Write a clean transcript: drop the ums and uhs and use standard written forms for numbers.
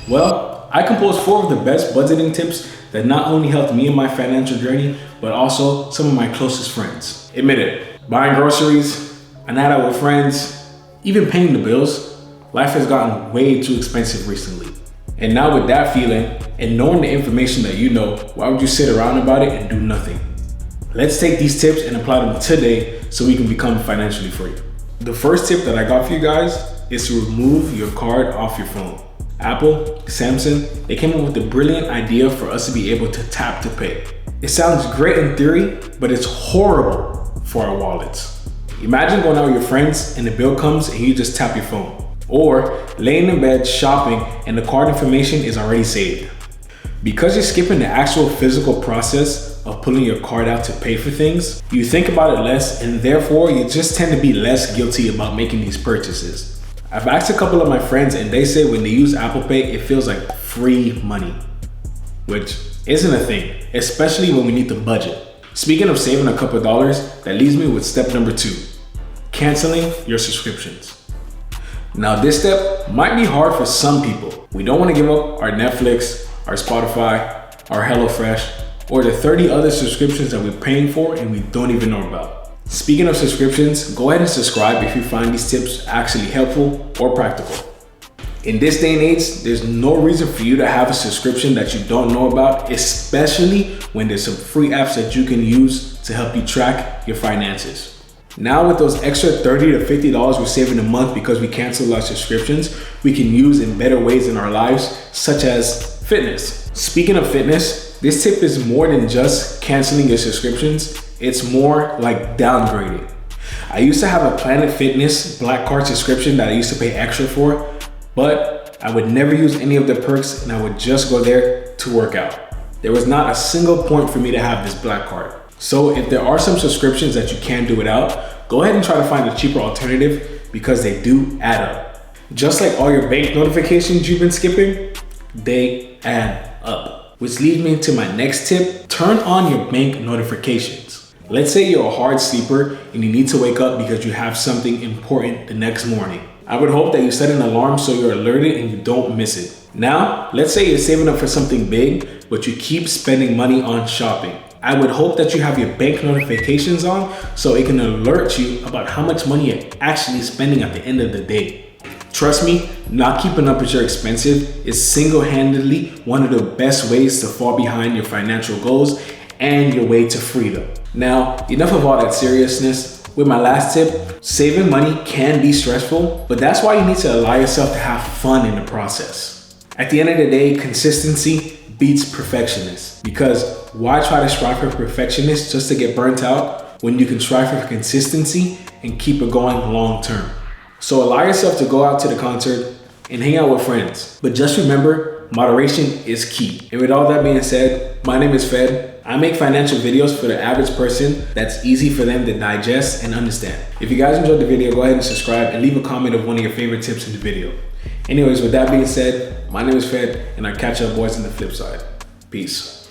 Well, I composed 4 of the best budgeting tips that not only helped me in my financial journey, but also some of my closest friends. Admit it, buying groceries, a night out with friends, even paying the bills, life has gotten way too expensive recently. And now with that feeling, and knowing the information that you know, why would you sit around about it and do nothing? Let's take these tips and apply them today so we can become financially free. The first tip that I got for you guys is to remove your card off your phone. Apple, Samsung, they came up with a brilliant idea for us to be able to tap to pay. It sounds great in theory, but it's horrible for our wallets. Imagine going out with your friends and the bill comes and you just tap your phone. Or laying in bed shopping and the card information is already saved. Because you're skipping the actual physical process of pulling your card out to pay for things, you think about it less and therefore you just tend to be less guilty about making these purchases. I've asked a couple of my friends and they say when they use Apple Pay, it feels like free money, which isn't a thing, especially when we need to budget. Speaking of saving a couple of dollars, that leaves me with step number 2, canceling your subscriptions. Now this step might be hard for some people. We don't want to give up our Netflix, our Spotify, our HelloFresh, or the 30 other subscriptions that we're paying for and we don't even know about. Speaking of subscriptions, go ahead and subscribe if you find these tips actually helpful or practical. In this day and age, there's no reason for you to have a subscription that you don't know about, especially when there's some free apps that you can use to help you track your finances. Now with those extra $30 to $50 we're saving a month because we canceled our subscriptions, we can use in better ways in our lives, such as fitness. Speaking of fitness, this tip is more than just canceling your subscriptions. It's more like downgrading. I used to have a Planet Fitness Black Card subscription that I used to pay extra for, but I would never use any of the perks and I would just go there to work out. There was not a single point for me to have this Black Card. So if there are some subscriptions that you can't do without, go ahead and try to find a cheaper alternative because they do add up. Just like all your bank notifications you've been skipping, they add up. Which leads me to my next tip, turn on your bank notifications. Let's say you're a hard sleeper and you need to wake up because you have something important the next morning. I would hope that you set an alarm so you're alerted and you don't miss it. Now, let's say you're saving up for something big, but you keep spending money on shopping. I would hope that you have your bank notifications on so it can alert you about how much money you're actually spending at the end of the day. Trust me, not keeping up with your expenses is single-handedly one of the best ways to fall behind your financial goals and your way to freedom. Now, enough of all that seriousness. With my last tip, saving money can be stressful, but that's why you need to allow yourself to have fun in the process. At the end of the day, consistency beats perfectionist, because why try to strive for perfectionist just to get burnt out when you can strive for consistency and keep it going long term? So allow yourself to go out to the concert and hang out with friends, but just remember, moderation is key. And with all that being said, my name is Fed. I make financial videos for the average person that's easy for them to digest and understand. If you guys enjoyed the video, go ahead and subscribe and leave a comment of one of your favorite tips in the video. Anyways, with that being said, my name is Fed and I'll catch up boys on the flip side. Peace.